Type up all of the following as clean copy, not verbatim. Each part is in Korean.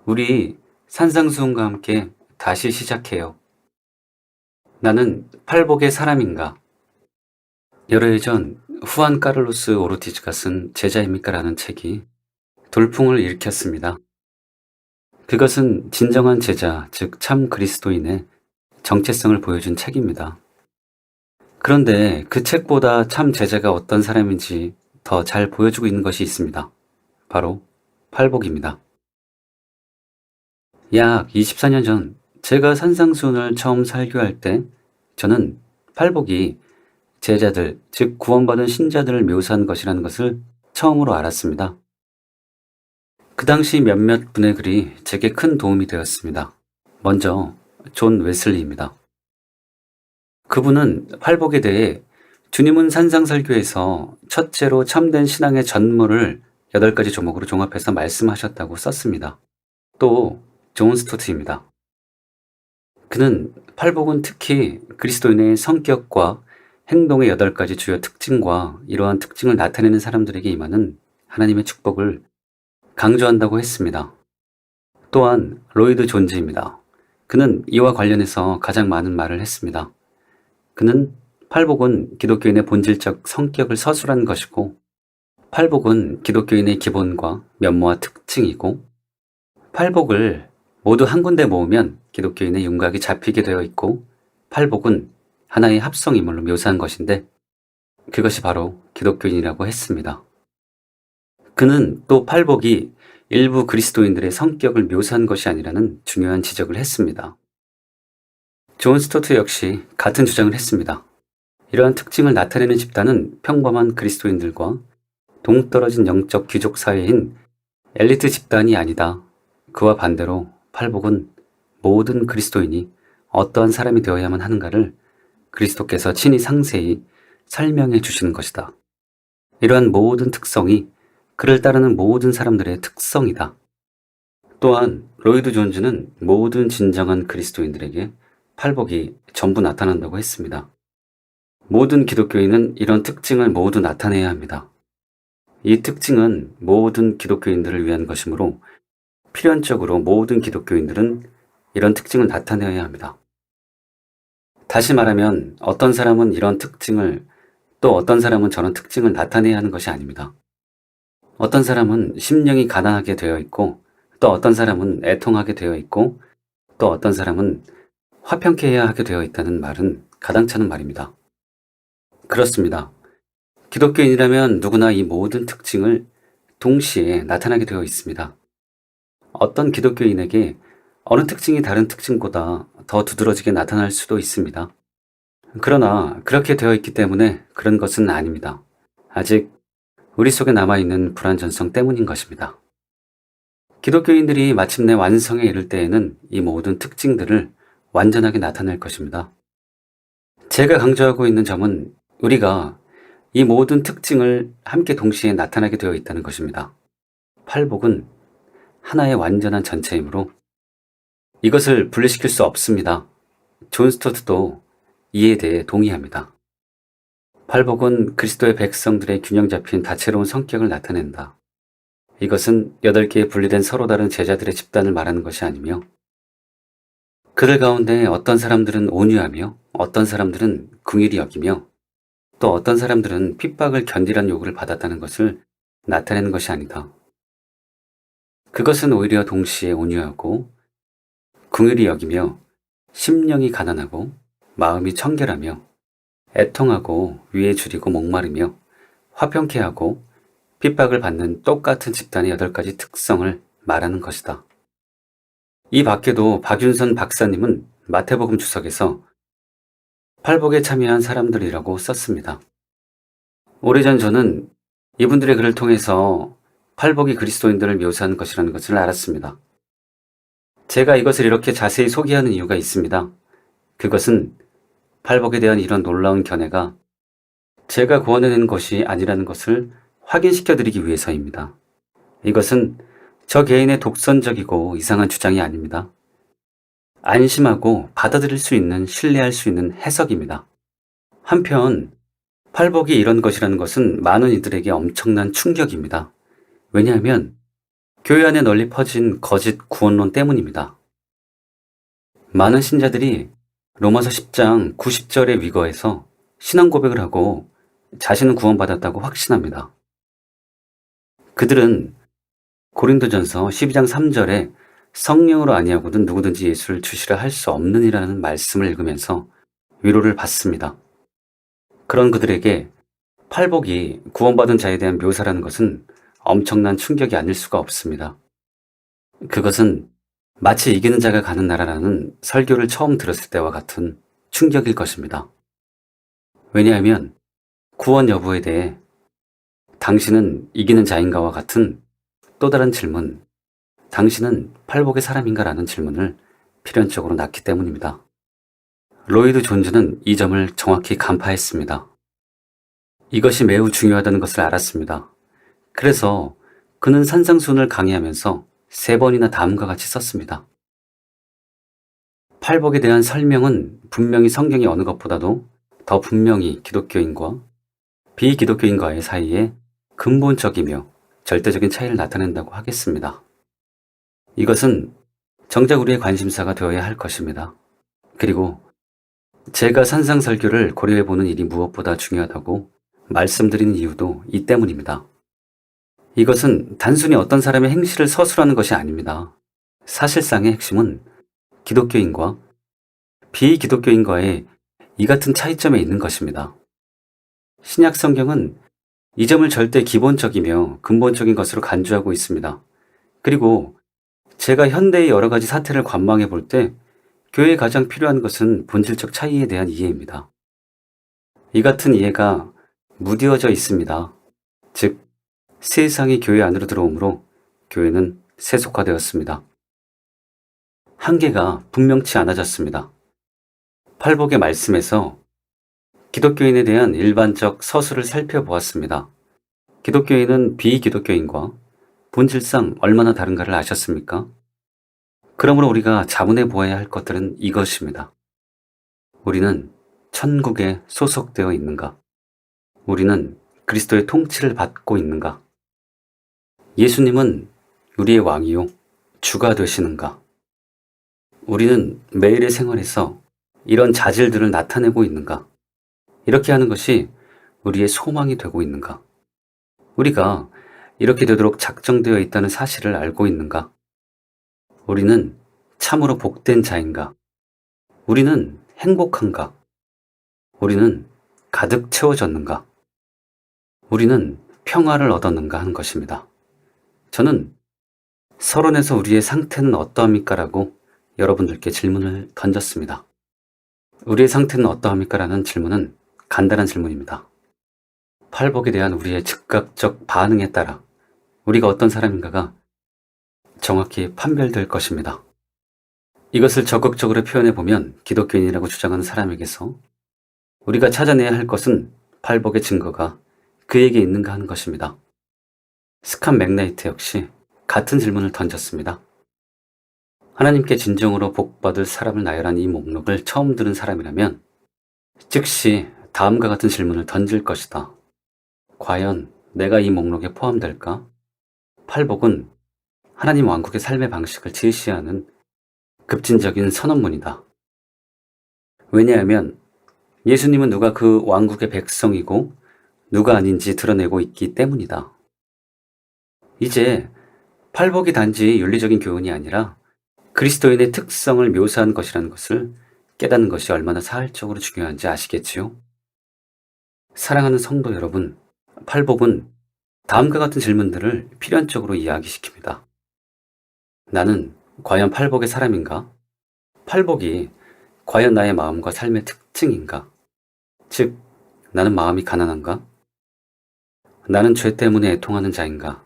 우리 산상수훈과 함께 다시 시작해요. 나는 팔복의 사람인가? 여러 해 전 후안 카를로스 오르티즈가 쓴 제자입니까라는 책이 돌풍을 일으켰습니다. 그것은 진정한 제자, 즉 참 그리스도인의 정체성을 보여준 책입니다. 그런데 그 책보다 참 제자가 어떤 사람인지 더 잘 보여주고 있는 것이 있습니다. 바로 팔복입니다. 약 24년 전 제가 산상수훈을 처음 설교할 때 저는 팔복이 제자들, 즉 구원받은 신자들을 묘사한 것이라는 것을 처음으로 알았습니다. 그 당시 몇몇 분의 글이 제게 큰 도움이 되었습니다. 먼저 존 웨슬리입니다. 그분은 팔복에 대해 주님은 산상설교에서 첫째로 참된 신앙의 전모를 8가지 조목으로 종합해서 말씀하셨다고 썼습니다. 또 존 스토트입니다. 그는 팔복은 특히 그리스도인의 성격과 행동의 8가지 주요 특징과 이러한 특징을 나타내는 사람들에게 임하는 하나님의 축복을 강조한다고 했습니다. 또한 로이드 존즈입니다. 그는 이와 관련해서 가장 많은 말을 했습니다. 그는 팔복은 기독교인의 본질적 성격을 서술한 것이고, 팔복은 기독교인의 기본과 면모와 특징이고, 팔복을 모두 한 군데 모으면 기독교인의 윤곽이 잡히게 되어 있고, 팔복은 하나의 합성인물로 묘사한 것인데 그것이 바로 기독교인이라고 했습니다. 그는 또 팔복이 일부 그리스도인들의 성격을 묘사한 것이 아니라는 중요한 지적을 했습니다. 존 스토트 역시 같은 주장을 했습니다. 이러한 특징을 나타내는 집단은 평범한 그리스도인들과 동떨어진 영적 귀족 사회인 엘리트 집단이 아니다. 그와 반대로 팔복은 모든 그리스도인이 어떠한 사람이 되어야만 하는가를 그리스도께서 친히 상세히 설명해 주시는 것이다. 이러한 모든 특성이 그를 따르는 모든 사람들의 특성이다. 또한 로이드 존즈는 모든 진정한 그리스도인들에게 팔복이 전부 나타난다고 했습니다. 모든 기독교인은 이런 특징을 모두 나타내야 합니다. 이 특징은 모든 기독교인들을 위한 것이므로 필연적으로 모든 기독교인들은 이런 특징을 나타내야 합니다. 다시 말하면 어떤 사람은 이런 특징을, 또 어떤 사람은 저런 특징을 나타내야 하는 것이 아닙니다. 어떤 사람은 심령이 가난하게 되어 있고, 또 어떤 사람은 애통하게 되어 있고, 또 어떤 사람은 화평케 하게 되어 있다는 말은 가당찮은 말입니다. 그렇습니다. 기독교인이라면 누구나 이 모든 특징을 동시에 나타나게 되어 있습니다. 어떤 기독교인에게 어느 특징이 다른 특징보다 더 두드러지게 나타날 수도 있습니다. 그러나 그렇게 되어 있기 때문에 그런 것은 아닙니다. 아직 우리 속에 남아있는 불완전성 때문인 것입니다. 기독교인들이 마침내 완성에 이를 때에는 이 모든 특징들을 완전하게 나타낼 것입니다. 제가 강조하고 있는 점은 우리가 이 모든 특징을 함께 동시에 나타나게 되어 있다는 것입니다. 팔복은 하나의 완전한 전체이므로 이것을 분리시킬 수 없습니다. 존 스토트도 이에 대해 동의합니다. 팔복은 그리스도의 백성들의 균형 잡힌 다채로운 성격을 나타낸다. 이것은 8개의 분리된 서로 다른 제자들의 집단을 말하는 것이 아니며, 그들 가운데 어떤 사람들은 온유하며 어떤 사람들은 긍휼히 여기며 또 어떤 사람들은 핍박을 견디라는 요구를 받았다는 것을 나타내는 것이 아니다. 그것은 오히려 동시에 온유하고 긍휼히 여기며 심령이 가난하고 마음이 청결하며 애통하고 위에 줄이고 목마르며 화평케 하고 핍박을 받는 똑같은 집단의 8가지 특성을 말하는 것이다. 이 밖에도 박윤선 박사님은 마태복음 주석에서 팔복에 참여한 사람들이라고 썼습니다. 오래전 저는 이분들의 글을 통해서 팔복이 그리스도인들을 묘사하는 것이라는 것을 알았습니다. 제가 이것을 이렇게 자세히 소개하는 이유가 있습니다. 그것은 팔복에 대한 이런 놀라운 견해가 제가 구원해낸 것이 아니라는 것을 확인시켜드리기 위해서입니다. 이것은 저 개인의 독선적이고 이상한 주장이 아닙니다. 안심하고 받아들일 수 있는, 신뢰할 수 있는 해석입니다. 한편 팔복이 이런 것이라는 것은 많은 이들에게 엄청난 충격입니다. 왜냐하면 교회 안에 널리 퍼진 거짓 구원론 때문입니다. 많은 신자들이 로마서 10장 90절의 위거에서 신앙 고백을 하고 자신은 구원받았다고 확신합니다. 그들은 고린도전서 12장 3절에 성령으로 아니하고는 누구든지 예수를 주시라 할 수 없느니라는 말씀을 읽으면서 위로를 받습니다. 그런 그들에게 팔복이 구원받은 자에 대한 묘사라는 것은 엄청난 충격이 아닐 수가 없습니다. 그것은 마치 이기는 자가 가는 나라라는 설교를 처음 들었을 때와 같은 충격일 것입니다. 왜냐하면 구원 여부에 대해 당신은 이기는 자인가와 같은 또 다른 질문, 당신은 팔복의 사람인가라는 질문을 필연적으로 낳기 때문입니다. 로이드 존즈는 이 점을 정확히 간파했습니다. 이것이 매우 중요하다는 것을 알았습니다. 그래서 그는 산상수훈을 강의하면서 3번이나 다음과 같이 썼습니다. 팔복에 대한 설명은 분명히 성경이 어느 것보다도 더 분명히 기독교인과 비기독교인과의 사이에 근본적이며 절대적인 차이를 나타낸다고 하겠습니다. 이것은 정작 우리의 관심사가 되어야 할 것입니다. 그리고 제가 산상설교를 고려해보는 일이 무엇보다 중요하다고 말씀드리는 이유도 이 때문입니다. 이것은 단순히 어떤 사람의 행실을 서술하는 것이 아닙니다. 사실상의 핵심은 기독교인과 비기독교인과의 이 같은 차이점에 있는 것입니다. 신약 성경은 이 점을 절대 기본적이며 근본적인 것으로 간주하고 있습니다. 그리고 제가 현대의 여러 가지 사태를 관망해 볼 때 교회에 가장 필요한 것은 본질적 차이에 대한 이해입니다. 이 같은 이해가 무디어져 있습니다. 즉, 세상이 교회 안으로 들어오므로 교회는 세속화되었습니다. 한계가 분명치 않아졌습니다. 팔복의 말씀에서 기독교인에 대한 일반적 서술을 살펴보았습니다. 기독교인은 비기독교인과 본질상 얼마나 다른가를 아셨습니까? 그러므로 우리가 자문해 보아야 할 것들은 이것입니다. 우리는 천국에 소속되어 있는가? 우리는 그리스도의 통치를 받고 있는가? 예수님은 우리의 왕이요, 주가 되시는가? 우리는 매일의 생활에서 이런 자질들을 나타내고 있는가? 이렇게 하는 것이 우리의 소망이 되고 있는가? 우리가 이렇게 되도록 작정되어 있다는 사실을 알고 있는가? 우리는 참으로 복된 자인가? 우리는 행복한가? 우리는 가득 채워졌는가? 우리는 평화를 얻었는가 하는 것입니다. 저는 서론에서 우리의 상태는 어떠합니까? 라고 여러분들께 질문을 던졌습니다. 우리의 상태는 어떠합니까? 라는 질문은 간단한 질문입니다. 팔복에 대한 우리의 즉각적 반응에 따라 우리가 어떤 사람인가가 정확히 판별될 것입니다. 이것을 적극적으로 표현해 보면 기독교인이라고 주장하는 사람에게서 우리가 찾아내야 할 것은 팔복의 증거가 그에게 있는가 하는 것입니다. 스칸 맥나이트 역시 같은 질문을 던졌습니다. 하나님께 진정으로 복받을 사람을 나열한 이 목록을 처음 들은 사람이라면 즉시 다음과 같은 질문을 던질 것이다. 과연 내가 이 목록에 포함될까? 팔복은 하나님 왕국의 삶의 방식을 제시하는 급진적인 선언문이다. 왜냐하면 예수님은 누가 그 왕국의 백성이고 누가 아닌지 드러내고 있기 때문이다. 이제 팔복이 단지 윤리적인 교훈이 아니라 그리스도인의 특성을 묘사한 것이라는 것을 깨닫는 것이 얼마나 사활적으로 중요한지 아시겠지요? 사랑하는 성도 여러분, 팔복은 다음과 같은 질문들을 필연적으로 이야기시킵니다. 나는 과연 팔복의 사람인가? 팔복이 과연 나의 마음과 삶의 특징인가? 즉, 나는 마음이 가난한가? 나는 죄 때문에 애통하는 자인가?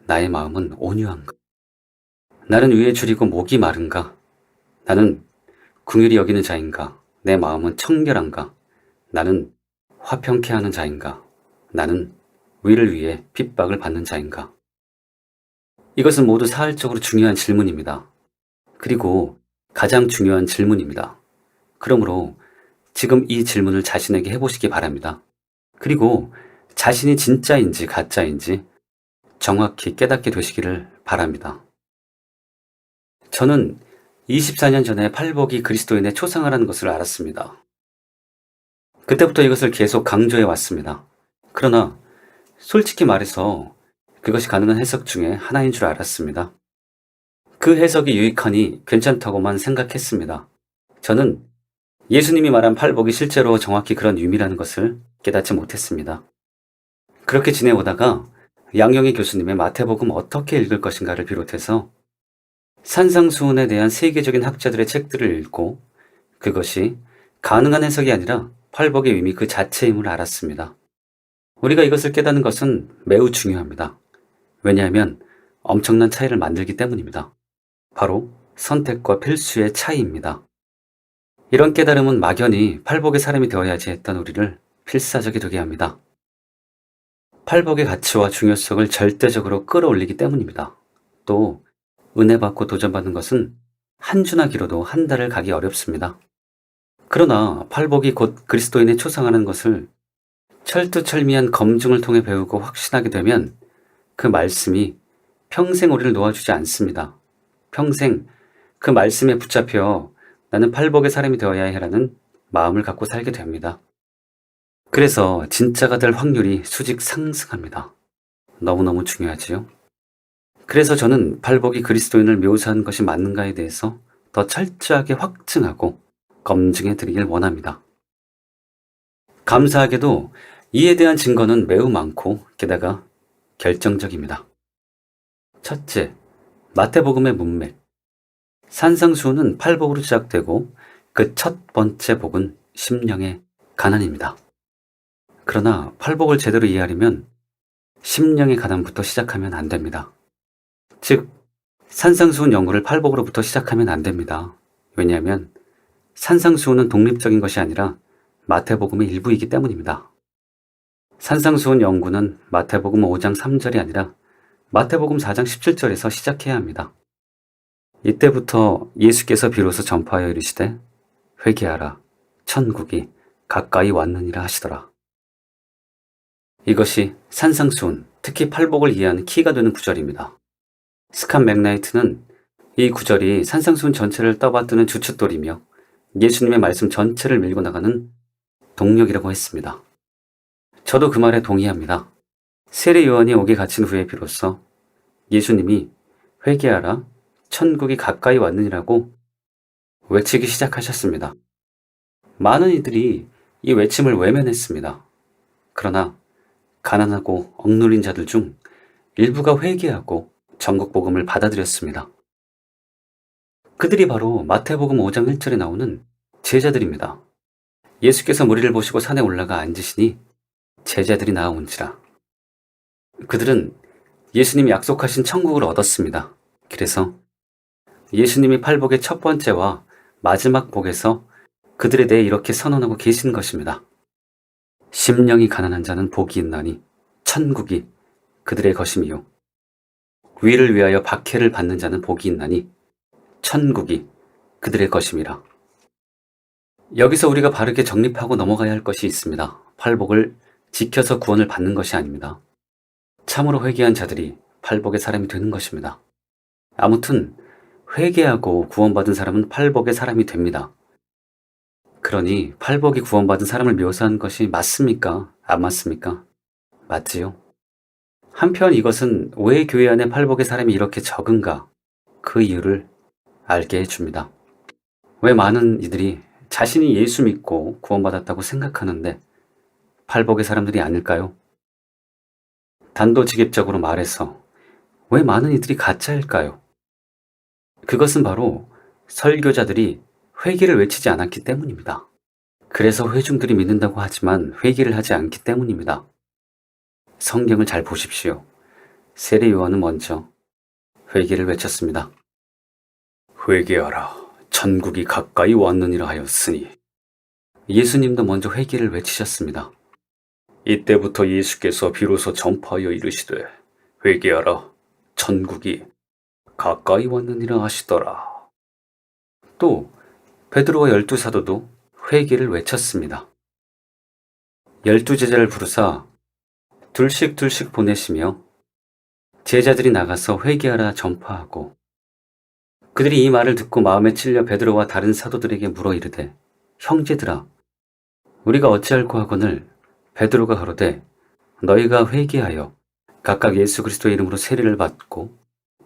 나의 마음은 온유한가? 나는 위에 줄이고 목이 마른가? 나는 긍휼히 여기는 자인가? 내 마음은 청결한가? 나는 화평케 하는 자인가? 나는 위를 위해 핍박을 받는 자인가? 이것은 모두 사활적으로 중요한 질문입니다. 그리고 가장 중요한 질문입니다. 그러므로 지금 이 질문을 자신에게 해보시기 바랍니다. 그리고 자신이 진짜인지 가짜인지 정확히 깨닫게 되시기를 바랍니다. 저는 24년 전에 팔복이 그리스도인의 초상화라는 것을 알았습니다. 그때부터 이것을 계속 강조해 왔습니다. 그러나 솔직히 말해서 그것이 가능한 해석 중에 하나인 줄 알았습니다. 그 해석이 유익하니 괜찮다고만 생각했습니다. 저는 예수님이 말한 팔복이 실제로 정확히 그런 의미라는 것을 깨닫지 못했습니다. 그렇게 지내오다가 양영희 교수님의 마태복음 어떻게 읽을 것인가를 비롯해서 산상수훈에 대한 세계적인 학자들의 책들을 읽고 그것이 가능한 해석이 아니라 팔복의 의미 그 자체임을 알았습니다. 우리가 이것을 깨닫는 것은 매우 중요합니다. 왜냐하면 엄청난 차이를 만들기 때문입니다. 바로 선택과 필수의 차이입니다. 이런 깨달음은 막연히 팔복의 사람이 되어야지 했던 우리를 필사적이 되게 합니다. 팔복의 가치와 중요성을 절대적으로 끌어올리기 때문입니다. 또 은혜 받고 도전받는 것은 한 주나 길어도 한 달을 가기 어렵습니다. 그러나 팔복이 곧 그리스도인의 초상화라는 것을 철두철미한 검증을 통해 배우고 확신하게 되면 그 말씀이 평생 우리를 놓아주지 않습니다. 평생 그 말씀에 붙잡혀 나는 팔복의 사람이 되어야 해라는 마음을 갖고 살게 됩니다. 그래서 진짜가 될 확률이 수직 상승합니다. 너무너무 중요하지요. 그래서 저는 팔복이 그리스도인을 묘사한 것이 맞는가에 대해서 더 철저하게 확증하고 검증해 드리길 원합니다. 감사하게도 이에 대한 증거는 매우 많고 게다가 결정적입니다. 첫째, 마태복음의 문맥. 산상수훈은 팔복으로 시작되고 그 첫 번째 복은 심령의 가난입니다. 그러나 팔복을 제대로 이해하려면 심령의 가난부터 시작하면 안 됩니다. 즉, 산상수훈 연구를 팔복으로부터 시작하면 안 됩니다. 왜냐하면 산상수훈은 독립적인 것이 아니라 마태복음의 일부이기 때문입니다. 산상수훈 연구는 마태복음 5장 3절이 아니라 마태복음 4장 17절에서 시작해야 합니다. 이때부터 예수께서 비로소 전파하여 이르시되 회개하라 천국이 가까이 왔느니라 하시더라. 이것이 산상수훈, 특히 팔복을 이해하는 키가 되는 구절입니다. 스칸 맥나이트는 이 구절이 산상수훈 전체를 떠받드는 주춧돌이며 예수님의 말씀 전체를 밀고 나가는 동력이라고 했습니다. 저도 그 말에 동의합니다. 세례 요한이 옥에 갇힌 후에 비로소 예수님이 회개하라 천국이 가까이 왔느니라고 외치기 시작하셨습니다. 많은 이들이 이 외침을 외면했습니다. 그러나 가난하고 억눌린 자들 중 일부가 회개하고 전국복음을 받아들였습니다. 그들이 바로 마태복음 5장 1절에 나오는 제자들입니다. 예수께서 무리를 보시고 산에 올라가 앉으시니 제자들이 나아온지라. 그들은 예수님이 약속하신 천국을 얻었습니다. 그래서 예수님이 팔복의 첫 번째와 마지막 복에서 그들에 대해 이렇게 선언하고 계신 것입니다. 심령이 가난한 자는 복이 있나니 천국이 그들의 것임이요. 위를 위하여 박해를 받는 자는 복이 있나니 천국이 그들의 것임이라. 여기서 우리가 바르게 정립하고 넘어가야 할 것이 있습니다. 팔복을 지켜서 구원을 받는 것이 아닙니다. 참으로 회개한 자들이 팔복의 사람이 되는 것입니다. 아무튼 회개하고 구원받은 사람은 팔복의 사람이 됩니다. 그러니 팔복이 구원받은 사람을 묘사한 것이 맞습니까? 안 맞습니까? 맞지요. 한편 이것은 왜 교회 안에 팔복의 사람이 이렇게 적은가? 그 이유를 알게 해줍니다. 왜 많은 이들이 자신이 예수 믿고 구원받았다고 생각하는데 팔복의 사람들이 아닐까요? 단도직입적으로 말해서 왜 많은 이들이 가짜일까요? 그것은 바로 설교자들이 회개를 외치지 않았기 때문입니다. 그래서 회중들이 믿는다고 하지만 회개를 하지 않기 때문입니다. 성경을 잘 보십시오. 세례 요한은 먼저 회개를 외쳤습니다. 회개하라 천국이 가까이 왔느니라 하였으니. 예수님도 먼저 회개를 외치셨습니다. 이때부터 예수께서 비로소 전파하여 이르시되 회개하라 천국이 가까이 왔느니라 하시더라. 또 베드로와 12사도도 회개를 외쳤습니다. 12제자를 부르사 둘씩 보내시며 제자들이 나가서 회개하라 전파하고 그들이 이 말을 듣고 마음에 찔려 베드로와 다른 사도들에게 물어 이르되 형제들아 우리가 어찌할꼬 하거늘 베드로가 가로되 너희가 회개하여 각각 예수 그리스도의 이름으로 세례를 받고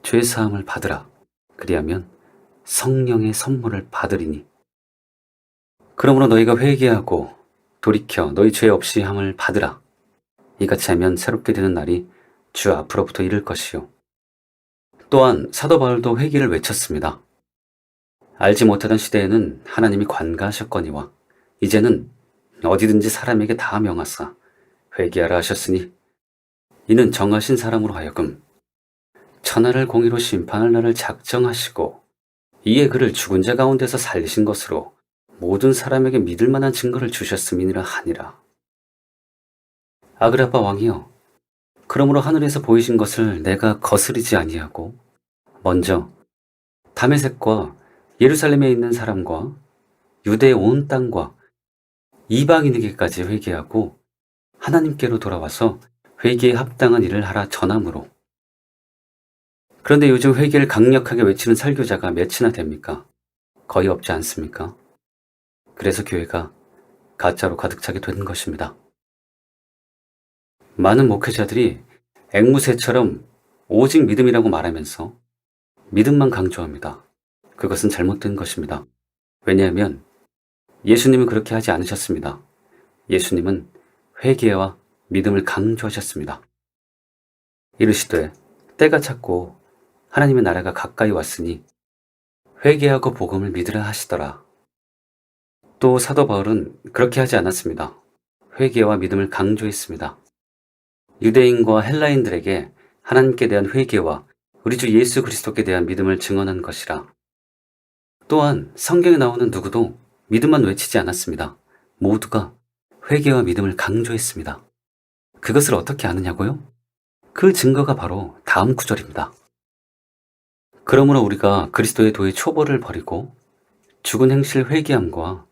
죄 사함을 받으라 그리하면 성령의 선물을 받으리니 그러므로 너희가 회개하고 돌이켜 너희 죄 없이 함을 받으라 이같이 하면 새롭게 되는 날이 주 앞으로부터 이를 것이요 또한 사도 바울도 회개를 외쳤습니다. 알지 못하던 시대에는 하나님이 관가하셨거니와 이제는 어디든지 사람에게 다 명하사 회개하라 하셨으니 이는 정하신 사람으로 하여금 천하를 공의로 심판할 날을 작정하시고 이에 그를 죽은 자 가운데서 살리신 것으로 모든 사람에게 믿을 만한 증거를 주셨음이니라 하니라. 아그라빠 왕이여 그러므로 하늘에서 보이신 것을 내가 거스르지 아니하고 먼저 다메섹과 예루살렘에 있는 사람과 유대의 온 땅과 이방인에게까지 회개하고 하나님께로 돌아와서 회개에 합당한 일을 하라 전함으로. 그런데 요즘 회개를 강력하게 외치는 설교자가 몇이나 됩니까? 거의 없지 않습니까? 그래서 교회가 가짜로 가득 차게 된 것입니다. 많은 목회자들이 앵무새처럼 오직 믿음이라고 말하면서 믿음만 강조합니다. 그것은 잘못된 것입니다. 왜냐하면 예수님은 그렇게 하지 않으셨습니다. 예수님은 회개와 믿음을 강조하셨습니다. 이르시되 때가 찼고 하나님의 나라가 가까이 왔으니 회개하고 복음을 믿으라 하시더라. 또 사도 바울은 그렇게 하지 않았습니다. 회개와 믿음을 강조했습니다. 유대인과 헬라인들에게 하나님께 대한 회개와 우리 주 예수 그리스도께 대한 믿음을 증언한 것이라. 또한 성경에 나오는 누구도 믿음만 외치지 않았습니다. 모두가 회개와 믿음을 강조했습니다. 그것을 어떻게 아느냐고요? 그 증거가 바로 다음 구절입니다. 그러므로 우리가 그리스도의 도의 초보를 버리고 죽은 행실 회개함과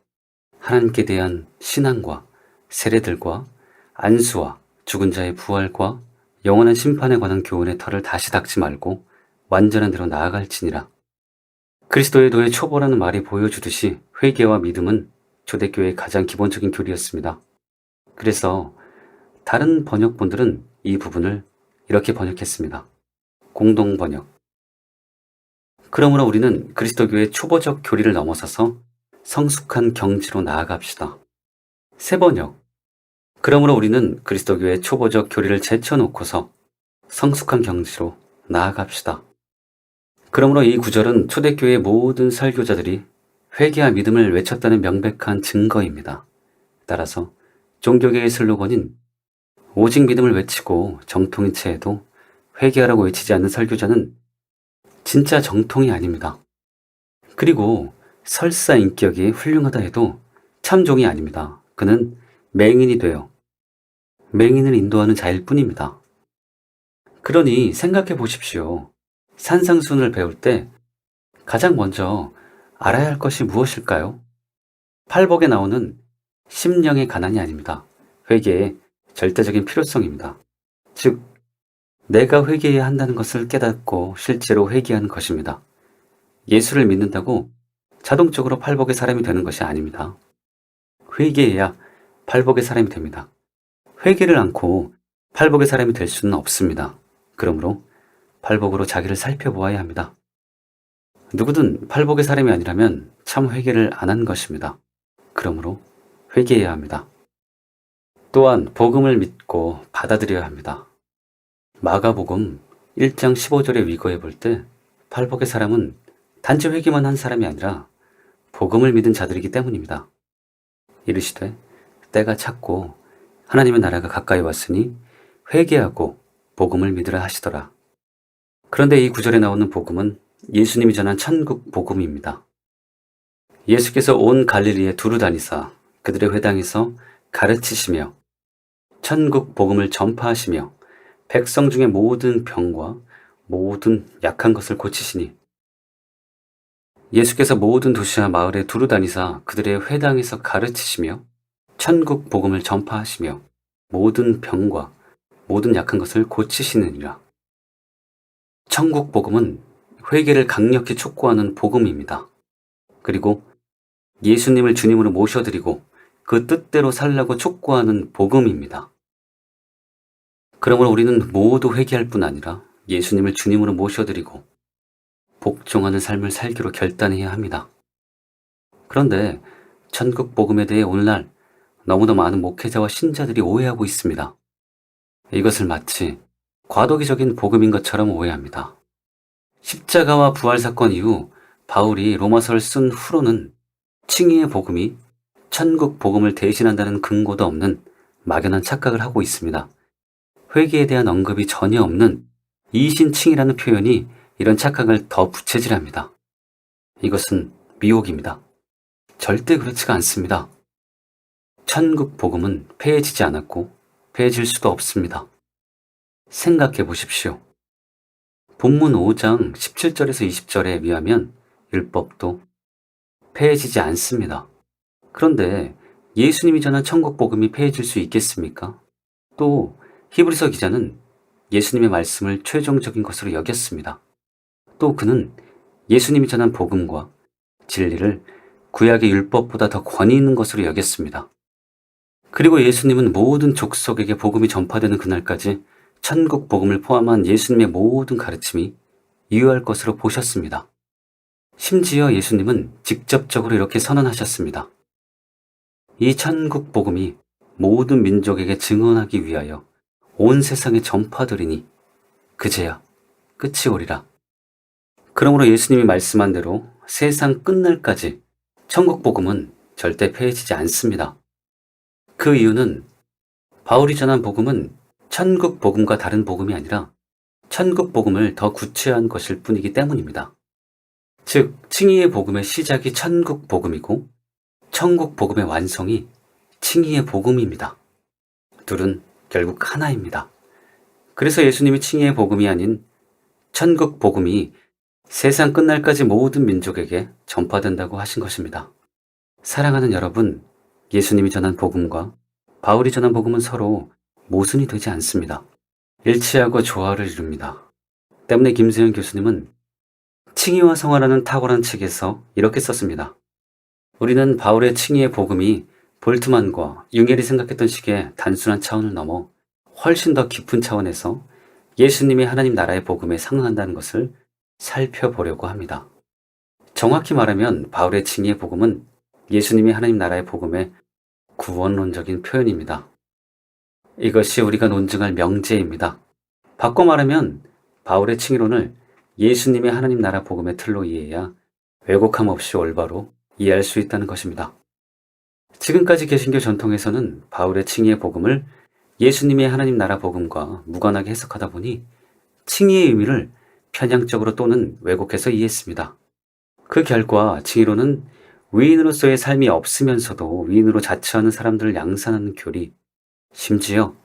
하나님께 대한 신앙과 세례들과 안수와 죽은 자의 부활과 영원한 심판에 관한 교훈의 털을 다시 닦지 말고 완전한 대로 나아갈지니라. 그리스도의 도의 초보라는 말이 보여주듯이 회개와 믿음은 초대교회의 가장 기본적인 교리였습니다. 그래서 다른 번역본들은 이 부분을 이렇게 번역했습니다. 공동 번역. 그러므로 우리는 그리스도교의 초보적 교리를 넘어서서 성숙한 경지로 나아갑시다. 새 번역. 그러므로 우리는 그리스도교의 초보적 교리를 제쳐놓고서 성숙한 경지로 나아갑시다. 그러므로 이 구절은 초대교회의 모든 설교자들이 회개와 믿음을 외쳤다는 명백한 증거입니다. 따라서 종교계의 슬로건인 오직 믿음을 외치고 정통인 채에도 회개하라고 외치지 않는 설교자는 진짜 정통이 아닙니다. 그리고 설사 인격이 훌륭하다 해도 참종이 아닙니다. 그는 맹인이 되어 맹인을 인도하는 자일 뿐입니다. 그러니 생각해 보십시오. 산상수훈을 배울 때 가장 먼저 알아야 할 것이 무엇일까요? 팔복에 나오는 심령의 가난이 아닙니다. 회개의 절대적인 필요성입니다. 즉, 내가 회개해야 한다는 것을 깨닫고 실제로 회개하는 것입니다. 예수를 믿는다고 자동적으로 팔복의 사람이 되는 것이 아닙니다. 회개해야 팔복의 사람이 됩니다. 회개를 않고 팔복의 사람이 될 수는 없습니다. 그러므로 팔복으로 자기를 살펴보아야 합니다. 누구든 팔복의 사람이 아니라면 참 회개를 안 한 것입니다. 그러므로 회개해야 합니다. 또한 복음을 믿고 받아들여야 합니다. 마가복음 1장 15절에 위거해 볼 때 팔복의 사람은 단지 회개만 한 사람이 아니라 복음을 믿은 자들이기 때문입니다. 이르시되 때가 찼고 하나님의 나라가 가까이 왔으니 회개하고 복음을 믿으라 하시더라. 그런데 이 구절에 나오는 복음은 예수님이 전한 천국 복음입니다. 예수께서 온 갈릴리에 두루 다니사 그들의 회당에서 가르치시며 천국 복음을 전파하시며 백성 중의 모든 병과 모든 약한 것을 고치시니 예수께서 모든 도시와 마을에 두루 다니사 그들의 회당에서 가르치시며 천국 복음을 전파하시며 모든 병과 모든 약한 것을 고치시느니라. 천국 복음은 회개를 강력히 촉구하는 복음입니다. 그리고 예수님을 주님으로 모셔드리고 그 뜻대로 살라고 촉구하는 복음입니다. 그러므로 우리는 모두 회개할 뿐 아니라 예수님을 주님으로 모셔드리고 복종하는 삶을 살기로 결단해야 합니다. 그런데 천국 복음에 대해 오늘날 너무나 많은 목회자와 신자들이 오해하고 있습니다. 이것을 마치 과도기적인 복음인 것처럼 오해합니다. 십자가와 부활 사건 이후 바울이 로마서를 쓴 후로는 칭의의 복음이 천국 복음을 대신한다는 근거도 없는 막연한 착각을 하고 있습니다. 회개에 대한 언급이 전혀 없는 이신칭이라는 표현이 이런 착각을 더 부채질합니다. 이것은 미혹입니다. 절대 그렇지가 않습니다. 천국 복음은 폐해지지 않았고 폐해질 수도 없습니다. 생각해 보십시오. 본문 5장 17절에서 20절에 비하면 율법도 폐해지지 않습니다. 그런데 예수님이 전한 천국 복음이 폐해질 수 있겠습니까? 또 히브리서 기자는 예수님의 말씀을 최종적인 것으로 여겼습니다. 또 그는 예수님이 전한 복음과 진리를 구약의 율법보다 더 권위 있는 것으로 여겼습니다. 그리고 예수님은 모든 족속에게 복음이 전파되는 그날까지 천국 복음을 포함한 예수님의 모든 가르침이 유효할 것으로 보셨습니다. 심지어 예수님은 직접적으로 이렇게 선언하셨습니다. 이 천국 복음이 모든 민족에게 증언하기 위하여 온 세상에 전파되리니 그제야 끝이 오리라. 그러므로 예수님이 말씀한 대로 세상 끝날까지 천국 복음은 절대 폐해지지 않습니다. 그 이유는 바울이 전한 복음은 천국 복음과 다른 복음이 아니라 천국 복음을 더 구체화한 것일 뿐이기 때문입니다. 즉, 칭의의 복음의 시작이 천국 복음이고 천국 복음의 완성이 칭의의 복음입니다. 둘은 결국 하나입니다. 그래서 예수님이 칭의의 복음이 아닌 천국 복음이 세상 끝날까지 모든 민족에게 전파된다고 하신 것입니다. 사랑하는 여러분, 예수님이 전한 복음과 바울이 전한 복음은 서로 모순이 되지 않습니다. 일치하고 조화를 이룹니다. 때문에 김세현 교수님은 칭의와 성화라는 탁월한 책에서 이렇게 썼습니다. 우리는 바울의 칭의의 복음이 볼트만과 융엘이 생각했던 식의 단순한 차원을 넘어 훨씬 더 깊은 차원에서 예수님의 하나님 나라의 복음에 상응한다는 것을 살펴보려고 합니다. 정확히 말하면 바울의 칭의의 복음은 예수님이 하나님 나라의 복음의 구원론적인 표현입니다. 이것이 우리가 논증할 명제입니다. 바꿔 말하면 바울의 칭의론을 예수님의 하나님 나라 복음의 틀로 이해해야 왜곡함 없이 올바로 이해할 수 있다는 것입니다. 지금까지 개신교 전통에서는 바울의 칭의의 복음을 예수님의 하나님 나라 복음과 무관하게 해석하다 보니 칭의의 의미를 편향적으로 또는 왜곡해서 이해했습니다. 그 결과 칭의론은 위인으로서의 삶이 없으면서도 위인으로 자처하는 사람들을 양산하는 교리, 심지어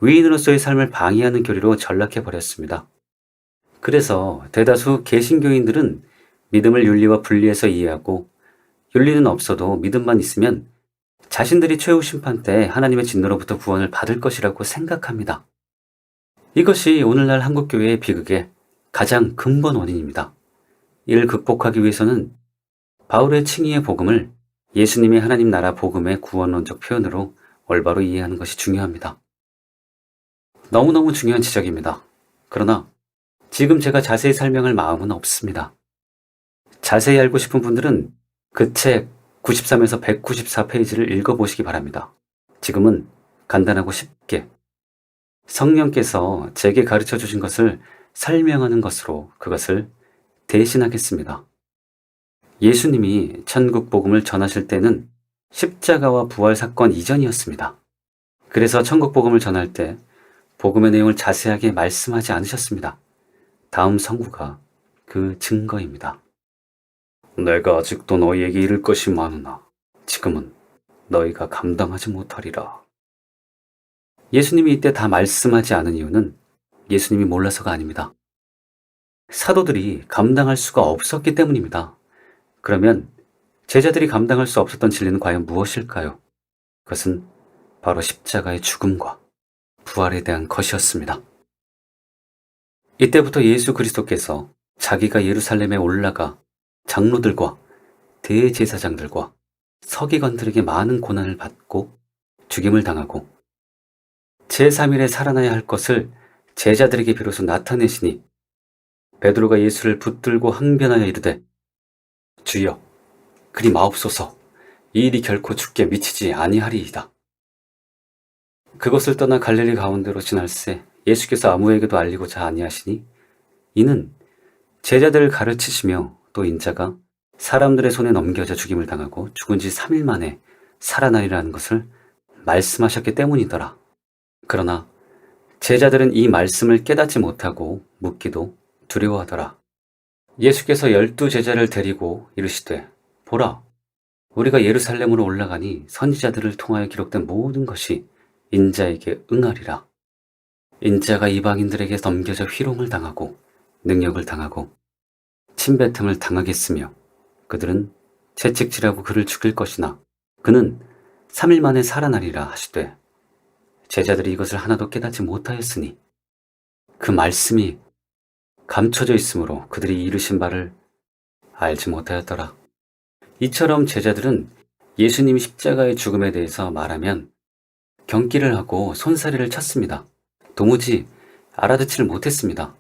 위인으로서의 삶을 방해하는 교리로 전락해버렸습니다. 그래서 대다수 개신교인들은 믿음을 윤리와 분리해서 이해하고 윤리는 없어도 믿음만 있으면 자신들이 최후 심판 때 하나님의 진노로부터 구원을 받을 것이라고 생각합니다. 이것이 오늘날 한국교회의 비극의 가장 근본 원인입니다. 이를 극복하기 위해서는 바울의 칭의의 복음을 예수님의 하나님 나라 복음의 구원론적 표현으로 올바로 이해하는 것이 중요합니다. 너무너무 중요한 지적입니다. 그러나 지금 제가 자세히 설명할 마음은 없습니다. 자세히 알고 싶은 분들은 그 책 93에서 194페이지를 읽어보시기 바랍니다. 지금은 간단하고 쉽게 성령께서 제게 가르쳐 주신 것을 설명하는 것으로 그것을 대신하겠습니다. 예수님이 천국 복음을 전하실 때는 십자가와 부활 사건 이전이었습니다. 그래서 천국 복음을 전할 때 복음의 내용을 자세하게 말씀하지 않으셨습니다. 다음 성구가 그 증거입니다. 내가 아직도 너희에게 이를 것이 많으나 지금은 너희가 감당하지 못하리라. 예수님이 이때 다 말씀하지 않은 이유는 예수님이 몰라서가 아닙니다. 사도들이 감당할 수가 없었기 때문입니다. 그러면 제자들이 감당할 수 없었던 진리는 과연 무엇일까요? 그것은 바로 십자가의 죽음과 부활에 대한 것이었습니다. 이때부터 예수 그리스도께서 자기가 예루살렘에 올라가 장로들과 대제사장들과 서기관들에게 많은 고난을 받고 죽임을 당하고 제3일에 살아나야 할 것을 제자들에게 비로소 나타내시니 베드로가 예수를 붙들고 항변하여 이르되 주여 그리 마옵소서 이 일이 결코 주께 미치지 아니하리이다. 그것을 떠나 갈릴리 가운데로 지날새 예수께서 아무에게도 알리고자 아니하시니 이는 제자들을 가르치시며 또 인자가 사람들의 손에 넘겨져 죽임을 당하고 죽은 지 3일 만에 살아나리라는 것을 말씀하셨기 때문이더라. 그러나 제자들은 이 말씀을 깨닫지 못하고 묻기도 두려워하더라. 예수께서 12 제자를 데리고 이르시되 보라 우리가 예루살렘으로 올라가니 선지자들을 통하여 기록된 모든 것이 인자에게 응하리라. 인자가 이방인들에게 넘겨져 희롱을 당하고 능력을 당하고 침뱉음을 당하겠으며 그들은 채찍질하고 그를 죽일 것이나 그는 3일 만에 살아나리라 하시되 제자들이 이것을 하나도 깨닫지 못하였으니 그 말씀이 감춰져 있으므로 그들이 이르신 바를 알지 못하였더라. 이처럼 제자들은 예수님이 십자가의 죽음에 대해서 말하면 경기를 하고 손사래를 쳤습니다. 도무지 알아듣지를 못했습니다.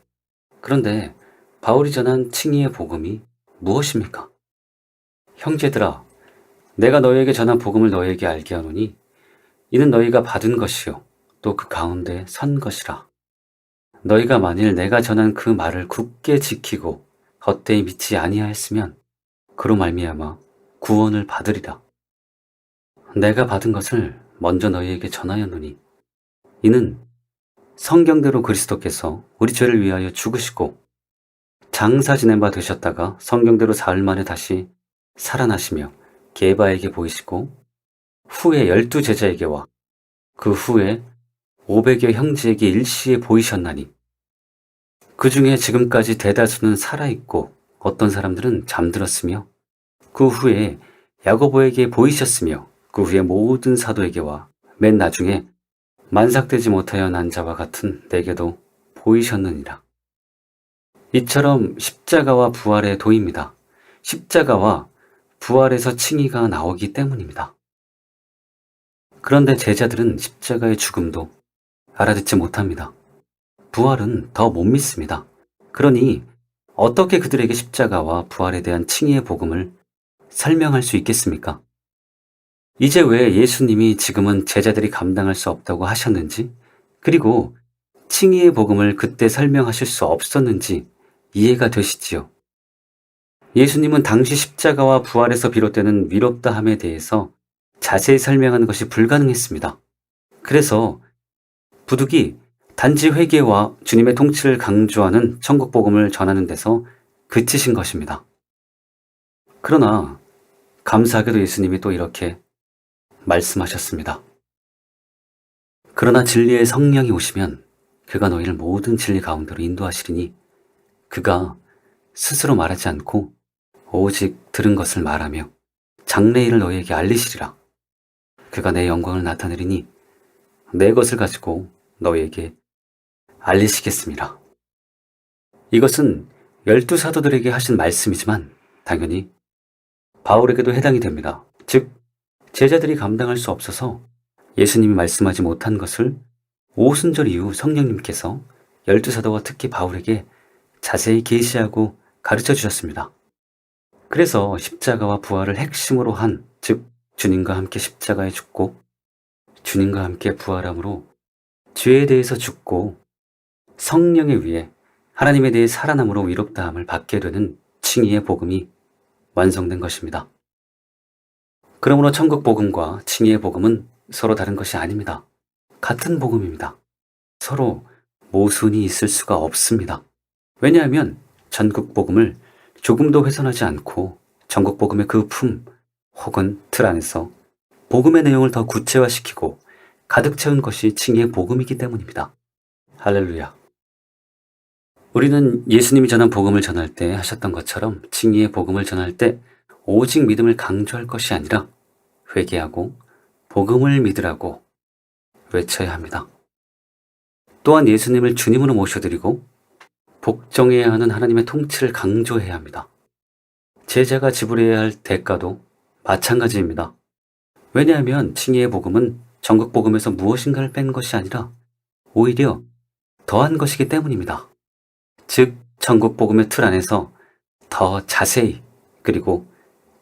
그런데 바울이 전한 칭의의 복음이 무엇입니까? 형제들아, 내가 너희에게 전한 복음을 너희에게 알게 하노니 이는 너희가 받은 것이요 또 그 가운데 선 것이라. 너희가 만일 내가 전한 그 말을 굳게 지키고 헛되이 믿지 아니하였으면 그로 말미암아 구원을 받으리라. 내가 받은 것을 먼저 너희에게 전하였노니 이는 성경대로 그리스도께서 우리 죄를 위하여 죽으시고 장사 지낸 바 되셨다가 성경대로 사흘 만에 다시 살아나시며 게바에게 보이시고 후에 12 제자에게와 그 후에 500여 형제에게 일시에 보이셨나니 그 중에 지금까지 대다수는 살아있고 어떤 사람들은 잠들었으며 그 후에 야고보에게 보이셨으며 그 후에 모든 사도에게와 맨 나중에 만삭되지 못하여 난 자와 같은 내게도 보이셨느니라. 이처럼 십자가와 부활의 도입니다. 십자가와 부활에서 칭의가 나오기 때문입니다. 그런데 제자들은 십자가의 죽음도 알아듣지 못합니다. 부활은 더 못 믿습니다. 그러니 어떻게 그들에게 십자가와 부활에 대한 칭의의 복음을 설명할 수 있겠습니까? 이제 왜 예수님이 지금은 제자들이 감당할 수 없다고 하셨는지, 그리고 칭의의 복음을 그때 설명하실 수 없었는지 이해가 되시지요. 예수님은 당시 십자가와 부활에서 비롯되는 위롭다함에 대해서 자세히 설명하는 것이 불가능했습니다. 그래서 부득이 단지 회개와 주님의 통치를 강조하는 천국 복음을 전하는 데서 그치신 것입니다. 그러나 감사하게도 예수님이 또 이렇게 말씀하셨습니다. 그러나 진리의 성령이 오시면 그가 너희를 모든 진리 가운데로 인도하시리니 그가 스스로 말하지 않고 오직 들은 것을 말하며 장래일을 너희에게 알리시리라. 그가 내 영광을 나타내리니 내 것을 가지고 너희에게 알리시겠습니다. 이것은 12 사도들에게 하신 말씀이지만 당연히 바울에게도 해당이 됩니다. 즉 제자들이 감당할 수 없어서 예수님이 말씀하지 못한 것을 오순절 이후 성령님께서 12 사도와 특히 바울에게 자세히 계시하고 가르쳐 주셨습니다. 그래서 십자가와 부활을 핵심으로 한, 즉 주님과 함께 십자가에 죽고 주님과 함께 부활함으로 죄에 대해서 죽고 성령에 의해 하나님에 대해 살아남으로 위롭다함을 받게 되는 칭의의 복음이 완성된 것입니다. 그러므로 천국 복음과 칭의의 복음은 서로 다른 것이 아닙니다. 같은 복음입니다. 서로 모순이 있을 수가 없습니다. 왜냐하면 천국 복음을 조금도 훼손하지 않고 전국 복음의 그 품 혹은 틀 안에서 복음의 내용을 더 구체화시키고 가득 채운 것이 칭의의 복음이기 때문입니다. 할렐루야. 우리는 예수님이 전한 복음을 전할 때 하셨던 것처럼 칭의의 복음을 전할 때 오직 믿음을 강조할 것이 아니라 회개하고 복음을 믿으라고 외쳐야 합니다. 또한 예수님을 주님으로 모셔드리고 복종해야 하는 하나님의 통치를 강조해야 합니다. 제자가 지불해야 할 대가도 마찬가지입니다. 왜냐하면 칭의의 복음은 전국 복음에서 무엇인가를 뺀 것이 아니라 오히려 더한 것이기 때문입니다. 즉, 전국 복음의 틀 안에서 더 자세히 그리고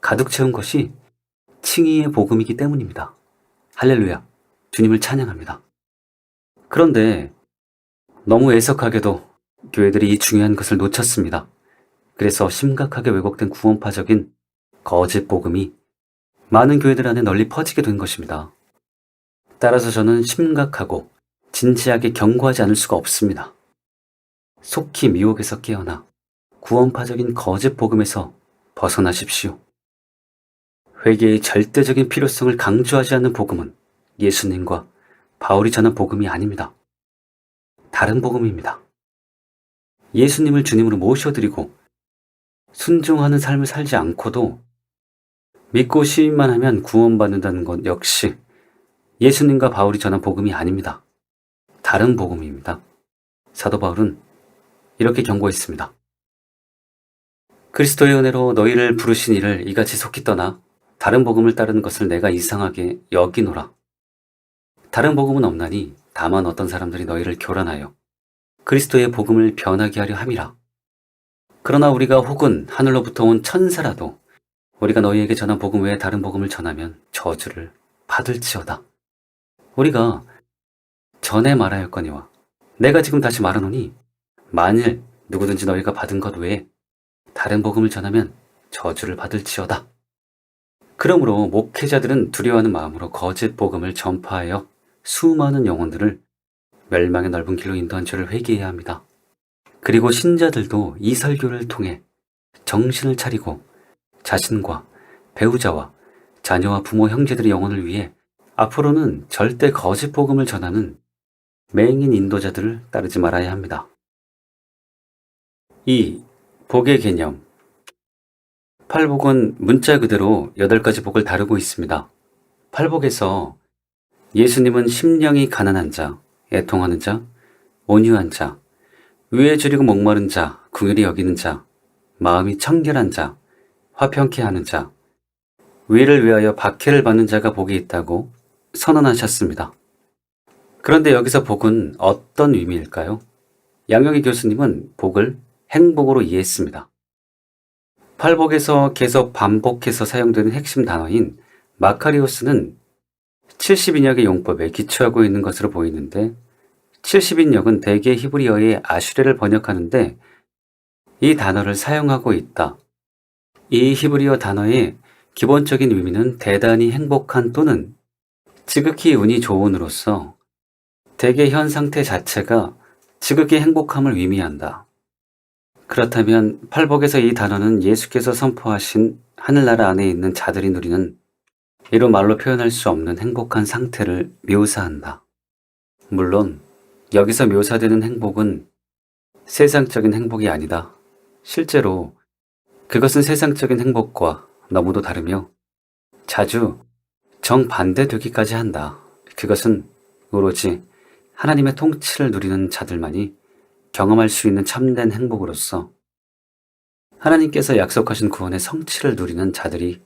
가득 채운 것이 칭의의 복음이기 때문입니다. 할렐루야, 주님을 찬양합니다. 그런데 너무 애석하게도 교회들이 이 중요한 것을 놓쳤습니다. 그래서 심각하게 왜곡된 구원파적인 거짓 복음이 많은 교회들 안에 널리 퍼지게 된 것입니다. 따라서 저는 심각하고 진지하게 경고하지 않을 수가 없습니다. 속히 미혹에서 깨어나 구원파적인 거짓 복음에서 벗어나십시오. 회개의 절대적인 필요성을 강조하지 않는 복음은 예수님과 바울이 전한 복음이 아닙니다. 다른 복음입니다. 예수님을 주님으로 모셔드리고 순종하는 삶을 살지 않고도 믿고 시인만 하면 구원받는다는 것 역시 예수님과 바울이 전한 복음이 아닙니다. 다른 복음입니다. 사도 바울은 이렇게 경고했습니다. 그리스도의 은혜로 너희를 부르신 이를 이같이 속히 떠나 다른 복음을 따르는 것을 내가 이상하게 여기노라. 다른 복음은 없나니 다만 어떤 사람들이 너희를 교란하여 그리스도의 복음을 변하게 하려 함이라. 그러나 우리가 혹은 하늘로부터 온 천사라도 우리가 너희에게 전한 복음 외에 다른 복음을 전하면 저주를 받을지어다. 우리가 전에 말하였거니와 내가 지금 다시 말하노니 만일 누구든지 너희가 받은 것 외에 다른 복음을 전하면 저주를 받을지어다. 그러므로 목회자들은 두려워하는 마음으로 거짓 복음을 전파하여 수많은 영혼들을 멸망의 넓은 길로 인도한 죄를 회개해야 합니다. 그리고 신자들도 이 설교를 통해 정신을 차리고 자신과 배우자와 자녀와 부모 형제들의 영혼을 위해 앞으로는 절대 거짓 복음을 전하는 맹인 인도자들을 따르지 말아야 합니다. 2. 복의 개념. 팔복은 문자 그대로 8가지 복을 다루고 있습니다. 팔복에서 예수님은 심령이 가난한 자, 애통하는 자, 온유한 자, 위에 줄이고 목마른 자, 긍휼히 여기는 자, 마음이 청결한 자, 화평케 하는 자, 위를 위하여 박해를 받는 자가 복이 있다고 선언하셨습니다. 그런데 여기서 복은 어떤 의미일까요? 양영희 교수님은 복을 행복으로 이해했습니다. 팔복에서 계속 반복해서 사용되는 핵심 단어인 마카리오스는 70인역의 용법에 기초하고 있는 것으로 보이는데 70인역은 대개 히브리어의 아슈레를 번역하는데 이 단어를 사용하고 있다. 이 히브리어 단어의 기본적인 의미는 대단히 행복한 또는 지극히 운이 좋은으로서 대개 현 상태 자체가 지극히 행복함을 의미한다. 그렇다면 팔복에서 이 단어는 예수께서 선포하신 하늘나라 안에 있는 자들이 누리는 이루 말로 표현할 수 없는 행복한 상태를 묘사한다. 물론 여기서 묘사되는 행복은 세상적인 행복이 아니다. 실제로 그것은 세상적인 행복과 너무도 다르며 자주 정반대되기까지 한다. 그것은 오로지 하나님의 통치를 누리는 자들만이 경험할 수 있는 참된 행복으로서 하나님께서 약속하신 구원의 성취를 누리는 자들이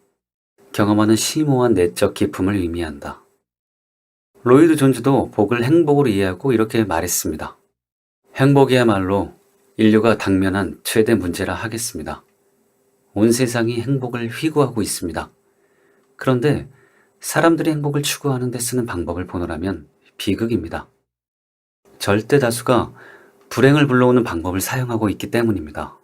경험하는 심오한 내적 기쁨을 의미한다. 로이드 존즈도 복을 행복으로 이해하고 이렇게 말했습니다. 행복이야말로 인류가 당면한 최대 문제라 하겠습니다. 온 세상이 행복을 휘구하고 있습니다. 그런데 사람들이 행복을 추구하는 데 쓰는 방법을 보노라면 비극입니다. 절대 다수가 불행을 불러오는 방법을 사용하고 있기 때문입니다.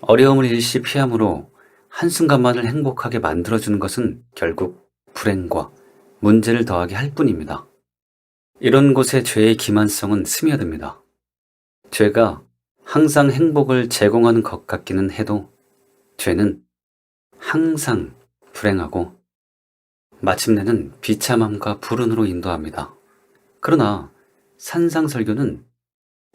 어려움을 일시 피함으로 한순간만을 행복하게 만들어주는 것은 결국 불행과 문제를 더하게 할 뿐입니다. 이런 곳에 죄의 기만성은 스며듭니다. 죄가 항상 행복을 제공하는 것 같기는 해도 죄는 항상 불행하고 마침내는 비참함과 불운으로 인도합니다. 그러나 산상설교는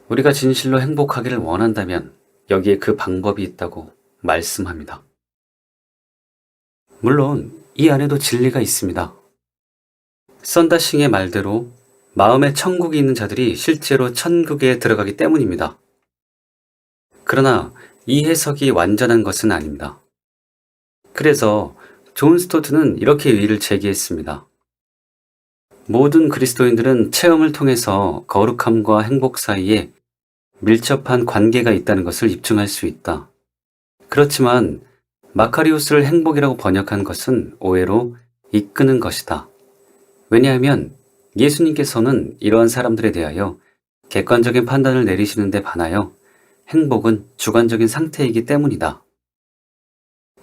우리가 진실로 행복하기를 원한다면 여기에 그 방법이 있다고 말씀합니다. 물론 이 안에도 진리가 있습니다. 썬다싱의 말대로 마음에 천국이 있는 자들이 실제로 천국에 들어가기 때문입니다. 그러나 이 해석이 완전한 것은 아닙니다. 그래서 존 스토트는 이렇게 의의를 제기했습니다. 모든 그리스도인들은 체험을 통해서 거룩함과 행복 사이에 밀접한 관계가 있다는 것을 입증할 수 있다. 그렇지만 마카리우스를 행복이라고 번역한 것은 오해로 이끄는 것이다. 왜냐하면 예수님께서는 이러한 사람들에 대하여 객관적인 판단을 내리시는 데 반하여 행복은 주관적인 상태이기 때문이다.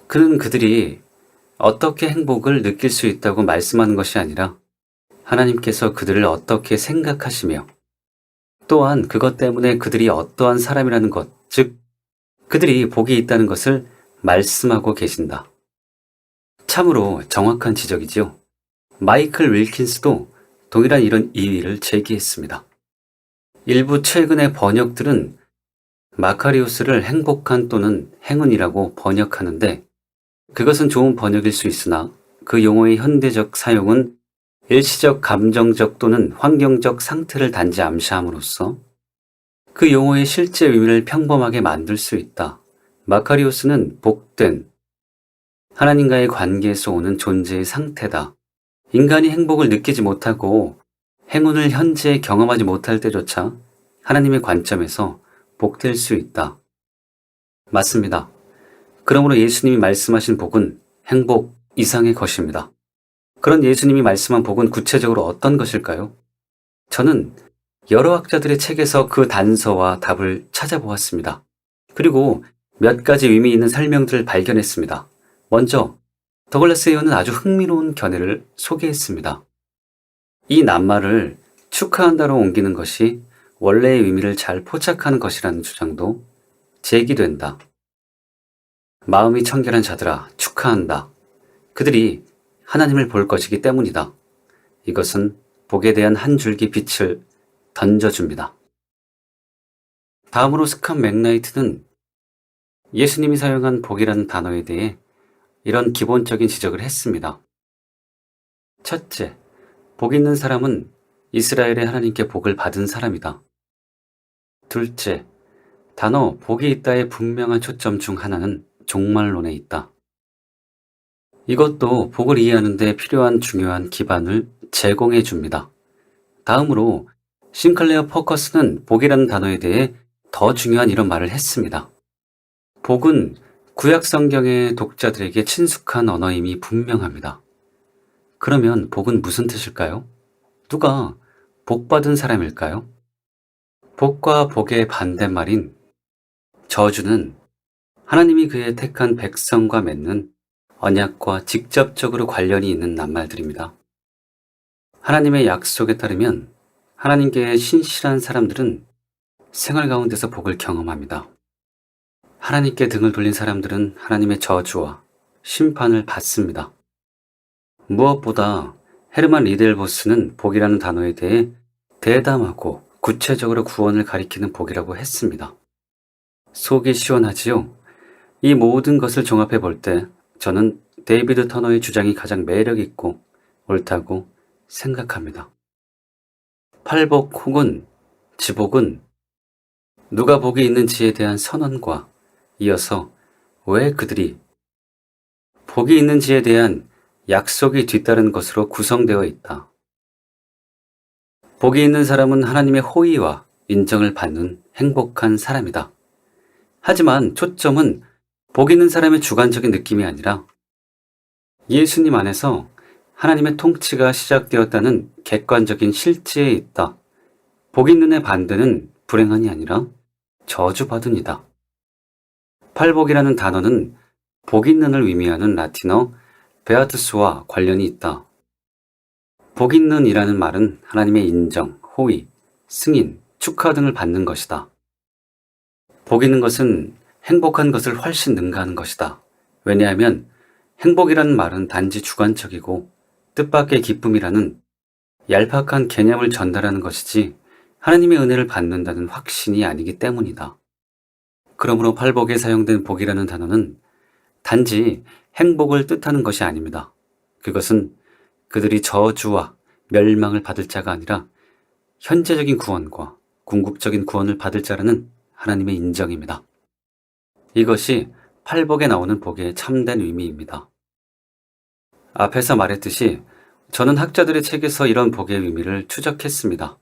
그는 그들이 어떻게 행복을 느낄 수 있다고 말씀하는 것이 아니라 하나님께서 그들을 어떻게 생각하시며 또한 그것 때문에 그들이 어떠한 사람이라는 것, 즉 그들이 복이 있다는 것을 말씀하고 계신다. 참으로 정확한 지적이지요. 마이클 윌킨스도 동일한 이런 이의를 제기했습니다. 일부 최근의 번역들은 마카리우스를 행복한 또는 행운이라고 번역하는데 그것은 좋은 번역일 수 있으나 그 용어의 현대적 사용은 일시적 감정적 또는 환경적 상태를 단지 암시함으로써 그 용어의 실제 의미를 평범하게 만들 수 있다. 마카리우스는 복된 하나님과의 관계에서 오는 존재의 상태다. 인간이 행복을 느끼지 못하고 행운을 현재 경험하지 못할 때조차 하나님의 관점에서 복될 수 있다. 맞습니다. 그러므로 예수님이 말씀하신 복은 행복 이상의 것입니다. 그런 예수님이 말씀한 복은 구체적으로 어떤 것일까요? 저는 여러 학자들의 책에서 그 단서와 답을 찾아보았습니다. 그리고 몇 가지 의미 있는 설명들을 발견했습니다. 먼저 더글라스 에어는 아주 흥미로운 견해를 소개했습니다. 이 낱말을 축하한다로 옮기는 것이 원래의 의미를 잘 포착하는 것이라는 주장도 제기된다. 마음이 청결한 자들아 축하한다. 그들이 하나님을 볼 것이기 때문이다. 이것은 복에 대한 한 줄기 빛을 던져줍니다. 다음으로 스캇 맥나이트는 예수님이 사용한 복이라는 단어에 대해 이런 기본적인 지적을 했습니다. 첫째, 복 있는 사람은 이스라엘의 하나님께 복을 받은 사람이다. 둘째, 단어 복이 있다의 분명한 초점 중 하나는 종말론에 있다. 이것도 복을 이해하는 데 필요한 중요한 기반을 제공해 줍니다. 다음으로 싱클레어 포커스는 복이라는 단어에 대해 더 중요한 이런 말을 했습니다. 복은 구약 성경의 독자들에게 친숙한 언어임이 분명합니다. 그러면 복은 무슨 뜻일까요? 누가 복받은 사람일까요? 복과 복의 반대말인 저주는 하나님이 그의 택한 백성과 맺는 언약과 직접적으로 관련이 있는 낱말들입니다. 하나님의 약속에 따르면 하나님께 신실한 사람들은 생활 가운데서 복을 경험합니다. 하나님께 등을 돌린 사람들은 하나님의 저주와 심판을 받습니다. 무엇보다 헤르만 리델보스는 복이라는 단어에 대해 대담하고 구체적으로 구원을 가리키는 복이라고 했습니다. 속이 시원하지요? 이 모든 것을 종합해 볼 때 저는 데이비드 터너의 주장이 가장 매력 있고 옳다고 생각합니다. 팔복 혹은 지복은 누가 복이 있는지에 대한 선언과 이어서 왜 그들이 복이 있는지에 대한 약속이 뒤따른 것으로 구성되어 있다. 복이 있는 사람은 하나님의 호의와 인정을 받는 행복한 사람이다. 하지만 초점은 복 있는 사람의 주관적인 느낌이 아니라 예수님 안에서 하나님의 통치가 시작되었다는 객관적인 실체에 있다. 복 있는의 반대는 불행한이 아니라 저주받은이다. 팔복이라는 단어는 복 있는을 의미하는 라틴어 베아투스와 관련이 있다. 복 있는이라는 말은 하나님의 인정, 호의, 승인, 축하 등을 받는 것이다. 복 있는 것은 행복한 것을 훨씬 능가하는 것이다. 왜냐하면 행복이라는 말은 단지 주관적이고 뜻밖의 기쁨이라는 얄팍한 개념을 전달하는 것이지 하나님의 은혜를 받는다는 확신이 아니기 때문이다. 그러므로 팔복에 사용된 복이라는 단어는 단지 행복을 뜻하는 것이 아닙니다. 그것은 그들이 저주와 멸망을 받을 자가 아니라 현재적인 구원과 궁극적인 구원을 받을 자라는 하나님의 인정입니다. 이것이 팔복에 나오는 복의 참된 의미입니다. 앞에서 말했듯이 저는 학자들의 책에서 이런 복의 의미를 추적했습니다.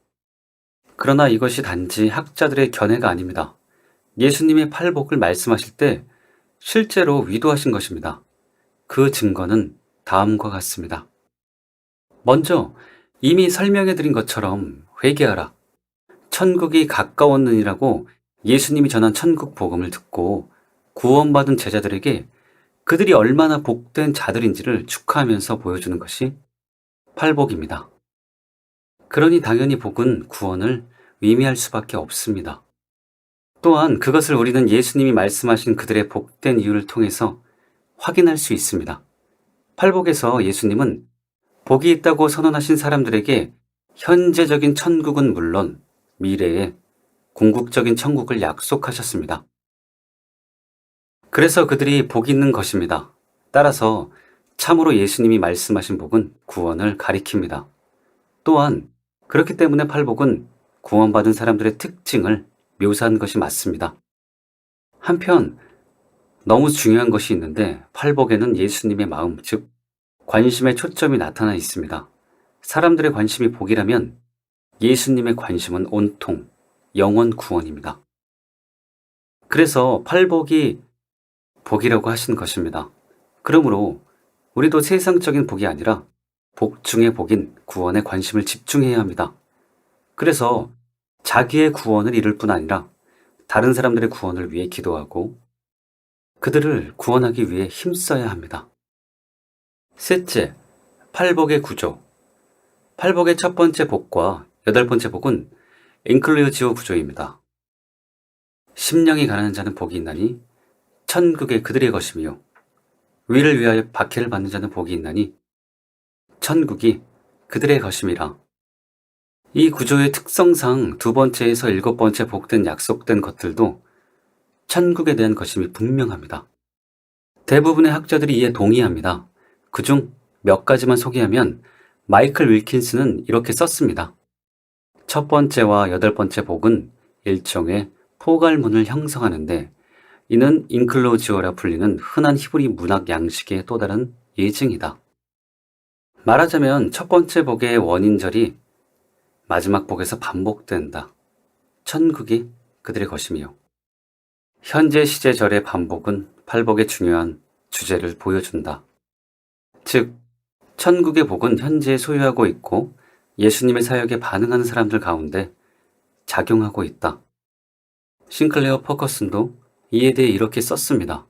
그러나 이것이 단지 학자들의 견해가 아닙니다. 예수님이 팔복을 말씀하실 때 실제로 위도하신 것입니다. 그 증거는 다음과 같습니다. 먼저 이미 설명해 드린 것처럼 회개하라. 천국이 가까웠느니라고 예수님이 전한 천국 복음을 듣고 구원받은 제자들에게 그들이 얼마나 복된 자들인지를 축하하면서 보여주는 것이 팔복입니다. 그러니 당연히 복은 구원을 의미할 수밖에 없습니다. 또한 그것을 우리는 예수님이 말씀하신 그들의 복된 이유를 통해서 확인할 수 있습니다. 팔복에서 예수님은 복이 있다고 선언하신 사람들에게 현재적인 천국은 물론 미래에 궁극적인 천국을 약속하셨습니다. 그래서 그들이 복이 있는 것입니다. 따라서 참으로 예수님이 말씀하신 복은 구원을 가리킵니다. 또한 그렇기 때문에 팔복은 구원받은 사람들의 특징을 묘사한 것이 맞습니다. 한편 너무 중요한 것이 있는데 팔복에는 예수님의 마음, 즉 관심의 초점이 나타나 있습니다. 사람들의 관심이 복이라면 예수님의 관심은 온통 영원 구원입니다. 그래서 팔복이 복이라고 하신 것입니다. 그러므로 우리도 세상적인 복이 아니라 복 중의 복인 구원에 관심을 집중해야 합니다. 그래서 자기의 구원을 이룰 뿐 아니라 다른 사람들의 구원을 위해 기도하고 그들을 구원하기 위해 힘써야 합니다. 셋째, 팔복의 구조. 팔복의 첫 번째 복과 여덟 번째 복은 인클루지오 구조입니다. 심령이 가난한 자는 복이 있나니 천국의 그들의 것이며 위를 위하여 박해를 받는 자는 복이 있나니 천국이 그들의 것임이라. 이 구조의 특성상 두 번째에서 일곱 번째 복된 약속된 것들도 천국에 대한 것임이 분명합니다. 대부분의 학자들이 이에 동의합니다. 그중 몇 가지만 소개하면 마이클 윌킨스는 이렇게 썼습니다. 첫 번째와 여덟 번째 복은 일종의 포괄문을 형성하는데 이는 인클로지오라 불리는 흔한 히브리 문학 양식의 또 다른 예증이다. 말하자면 첫 번째 복의 원인절이 마지막 복에서 반복된다. 천국이 그들의 것이며 현재 시제절의 반복은 팔복의 중요한 주제를 보여준다. 즉, 천국의 복은 현재 소유하고 있고 예수님의 사역에 반응하는 사람들 가운데 작용하고 있다. 싱클레어 퍼커슨도 이에 대해 이렇게 썼습니다.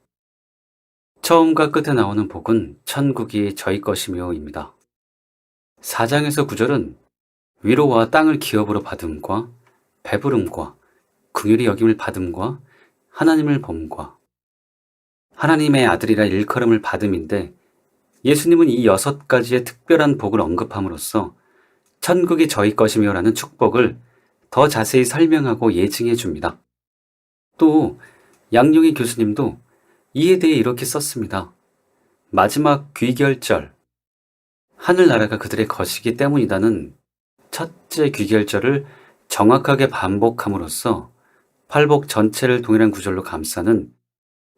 처음과 끝에 나오는 복은 천국이 저희 것이며입니다. 4장에서 9절은 위로와 땅을 기업으로 받음과 배부름과 긍휼히 여김을 받음과 하나님을 범과 하나님의 아들이라 일컬음을 받음인데 예수님은 이 6가지의 특별한 복을 언급함으로써 천국이 저희 것이며라는 축복을 더 자세히 설명하고 예증해 줍니다. 또 양용희 교수님도 이에 대해 이렇게 썼습니다. 마지막 귀결절, 하늘나라가 그들의 것이기 때문이다는 첫째 귀결절을 정확하게 반복함으로써 팔복 전체를 동일한 구절로 감싸는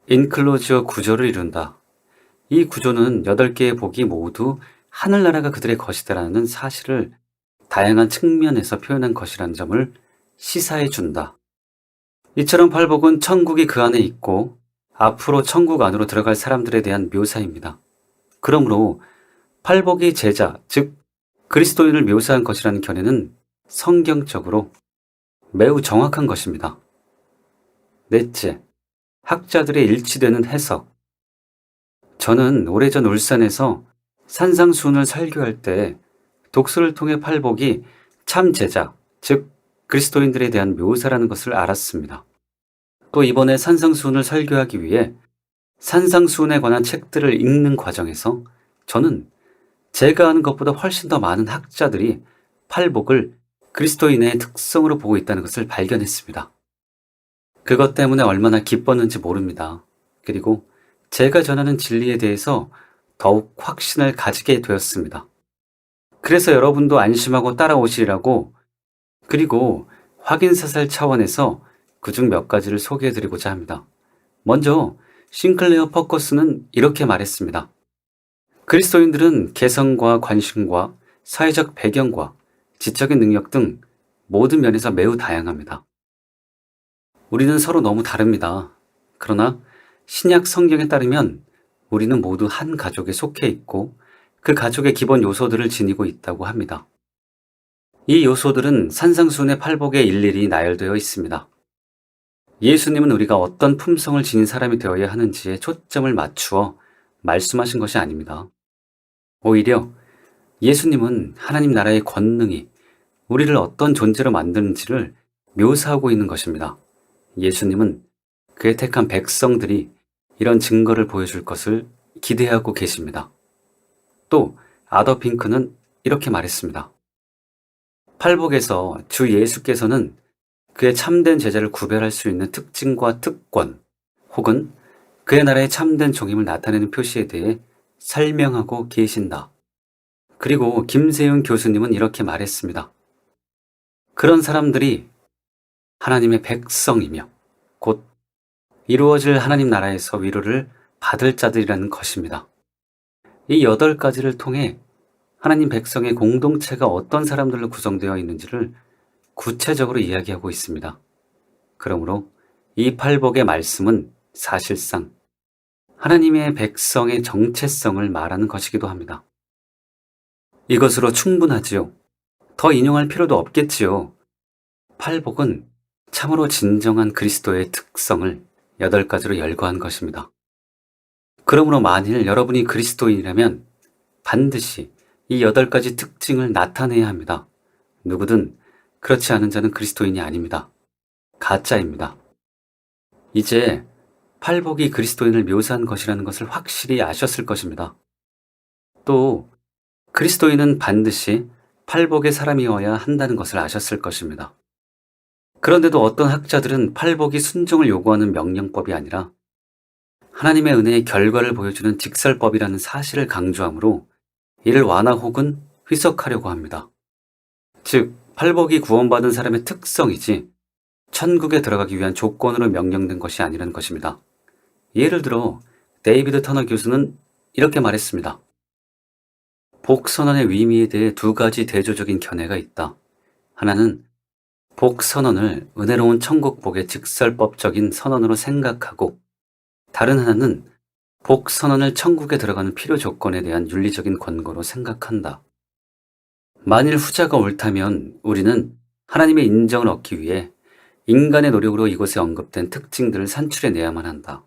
인클로지어 구조를 이룬다. 이 구조는 8개의 복이 모두 하늘나라가 그들의 것이다라는 사실을 다양한 측면에서 표현한 것이라는 점을 시사해 준다. 이처럼 팔복은 천국이 그 안에 있고 앞으로 천국 안으로 들어갈 사람들에 대한 묘사입니다. 그러므로 팔복이 제자, 즉 그리스도인을 묘사한 것이라는 견해는 성경적으로 매우 정확한 것입니다. 넷째, 학자들의 일치되는 해석. 저는 오래전 울산에서 산상수훈을 설교할 때 독서를 통해 팔복이 참 제자, 즉 그리스도인들에 대한 묘사라는 것을 알았습니다. 또 이번에 산상수훈을 설교하기 위해 산상수훈에 관한 책들을 읽는 과정에서 저는 제가 아는 것보다 훨씬 더 많은 학자들이 팔복을 그리스도인의 특성으로 보고 있다는 것을 발견했습니다. 그것 때문에 얼마나 기뻤는지 모릅니다. 그리고 제가 전하는 진리에 대해서 더욱 확신을 가지게 되었습니다. 그래서 여러분도 안심하고 따라오시리라고, 그리고 확인사살 차원에서 그중 몇 가지를 소개해드리고자 합니다. 먼저 싱클레어 퍼커스는 이렇게 말했습니다. 그리스도인들은 개성과 관심과 사회적 배경과 지적인 능력 등 모든 면에서 매우 다양합니다. 우리는 서로 너무 다릅니다. 그러나 신약 성경에 따르면 우리는 모두 한 가족에 속해 있고 그 가족의 기본 요소들을 지니고 있다고 합니다. 이 요소들은 산상수훈의 팔복에 일일이 나열되어 있습니다. 예수님은 우리가 어떤 품성을 지닌 사람이 되어야 하는지에 초점을 맞추어 말씀하신 것이 아닙니다. 오히려 예수님은 하나님 나라의 권능이 우리를 어떤 존재로 만드는지를 묘사하고 있는 것입니다. 예수님은 그의 택한 백성들이 이런 증거를 보여줄 것을 기대하고 계십니다. 또 아더 핑크는 이렇게 말했습니다. 팔복에서 주 예수께서는 그의 참된 제자를 구별할 수 있는 특징과 특권 혹은 그의 나라의 참된 종임을 나타내는 표시에 대해 설명하고 계신다. 그리고 김세윤 교수님은 이렇게 말했습니다. 그런 사람들이 하나님의 백성이며 곧 이루어질 하나님 나라에서 위로를 받을 자들이라는 것입니다. 이 8가지를 통해 하나님 백성의 공동체가 어떤 사람들로 구성되어 있는지를 구체적으로 이야기하고 있습니다. 그러므로 이 팔복의 말씀은 사실상 하나님의 백성의 정체성을 말하는 것이기도 합니다. 이것으로 충분하지요. 더 인용할 필요도 없겠지요. 팔복은 참으로 진정한 그리스도의 특성을 8가지로 열거한 것입니다. 그러므로 만일 여러분이 그리스도인이라면 반드시 이 8가지 특징을 나타내야 합니다. 누구든 그렇지 않은 자는 그리스도인이 아닙니다. 가짜입니다. 이제 팔복이 그리스도인을 묘사한 것이라는 것을 확실히 아셨을 것입니다. 또 그리스도인은 반드시 팔복의 사람이어야 한다는 것을 아셨을 것입니다. 그런데도 어떤 학자들은 팔복이 순종을 요구하는 명령법이 아니라 하나님의 은혜의 결과를 보여주는 직설법이라는 사실을 강조하므로 이를 완화 혹은 희석하려고 합니다. 즉, 팔복이 구원받은 사람의 특성이지 천국에 들어가기 위한 조건으로 명령된 것이 아니라는 것입니다. 예를 들어 데이비드 터너 교수는 이렇게 말했습니다. 복선언의 의미에 대해 2가지 대조적인 견해가 있다. 하나는 복선언을 은혜로운 천국복의 직설법적인 선언으로 생각하고 다른 하나는 복선언을 천국에 들어가는 필요 조건에 대한 윤리적인 권고로 생각한다. 만일 후자가 옳다면 우리는 하나님의 인정을 얻기 위해 인간의 노력으로 이곳에 언급된 특징들을 산출해내야만 한다.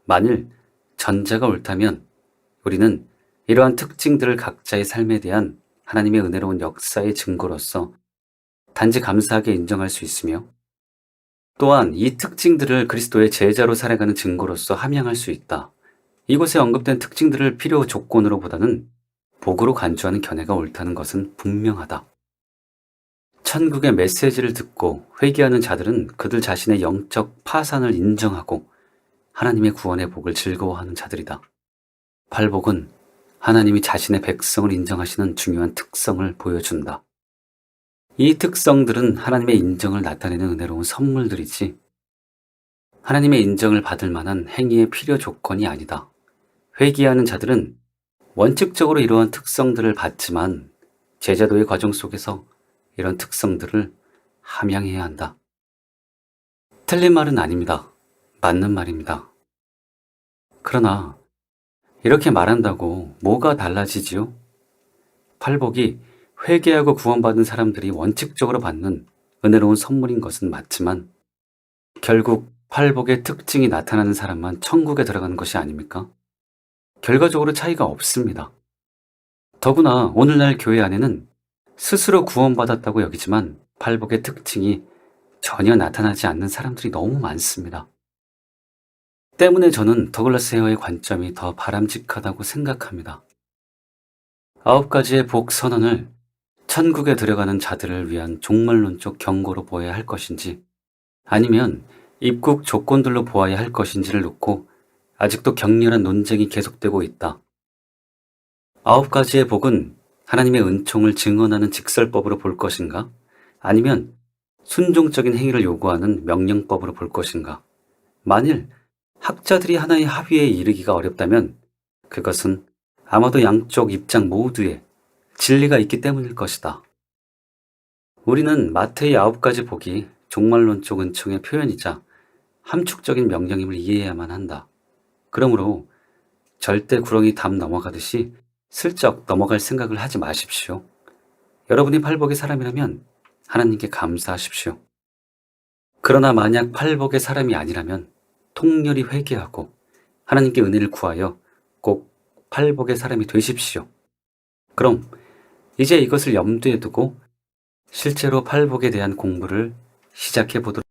만일 전자가 옳다면 우리는 이러한 특징들을 각자의 삶에 대한 하나님의 은혜로운 역사의 증거로서 단지 감사하게 인정할 수 있으며 또한 이 특징들을 그리스도의 제자로 살아가는 증거로서 함양할 수 있다. 이곳에 언급된 특징들을 필요 조건으로 보다는 복으로 간주하는 견해가 옳다는 것은 분명하다. 천국의 메시지를 듣고 회개하는 자들은 그들 자신의 영적 파산을 인정하고 하나님의 구원의 복을 즐거워하는 자들이다. 팔복은 하나님이 자신의 백성을 인정하시는 중요한 특성을 보여준다. 이 특성들은 하나님의 인정을 나타내는 은혜로운 선물들이지 하나님의 인정을 받을 만한 행위의 필요 조건이 아니다. 회개하는 자들은 원칙적으로 이러한 특성들을 받지만 제자도의 과정 속에서 이런 특성들을 함양해야 한다. 틀린 말은 아닙니다. 맞는 말입니다. 그러나 이렇게 말한다고 뭐가 달라지지요? 팔복이 회개하고 구원받은 사람들이 원칙적으로 받는 은혜로운 선물인 것은 맞지만 결국 팔복의 특징이 나타나는 사람만 천국에 들어가는 것이 아닙니까? 결과적으로 차이가 없습니다. 더구나 오늘날 교회 안에는 스스로 구원받았다고 여기지만 팔복의 특징이 전혀 나타나지 않는 사람들이 너무 많습니다. 때문에 저는 더글라스 헤어의 관점이 더 바람직하다고 생각합니다. 9가지의 복 선언을 천국에 들어가는 자들을 위한 종말론적 경고로 보아야 할 것인지 아니면 입국 조건들로 보아야 할 것인지를 놓고 아직도 격렬한 논쟁이 계속되고 있다. 9가지의 복은 하나님의 은총을 증언하는 직설법으로 볼 것인가? 아니면 순종적인 행위를 요구하는 명령법으로 볼 것인가? 만일 학자들이 하나의 합의에 이르기가 어렵다면 그것은 아마도 양쪽 입장 모두에 진리가 있기 때문일 것이다. 우리는 마태의 9가지 복이 종말론적 은총의 표현이자 함축적인 명령임을 이해해야만 한다. 그러므로 절대 구렁이 담 넘어가듯이 슬쩍 넘어갈 생각을 하지 마십시오. 여러분이 팔복의 사람이라면 하나님께 감사하십시오. 그러나 만약 팔복의 사람이 아니라면 통렬히 회개하고 하나님께 은혜를 구하여 꼭 팔복의 사람이 되십시오. 그럼 이제 이것을 염두에 두고 실제로 팔복에 대한 공부를 시작해 보도록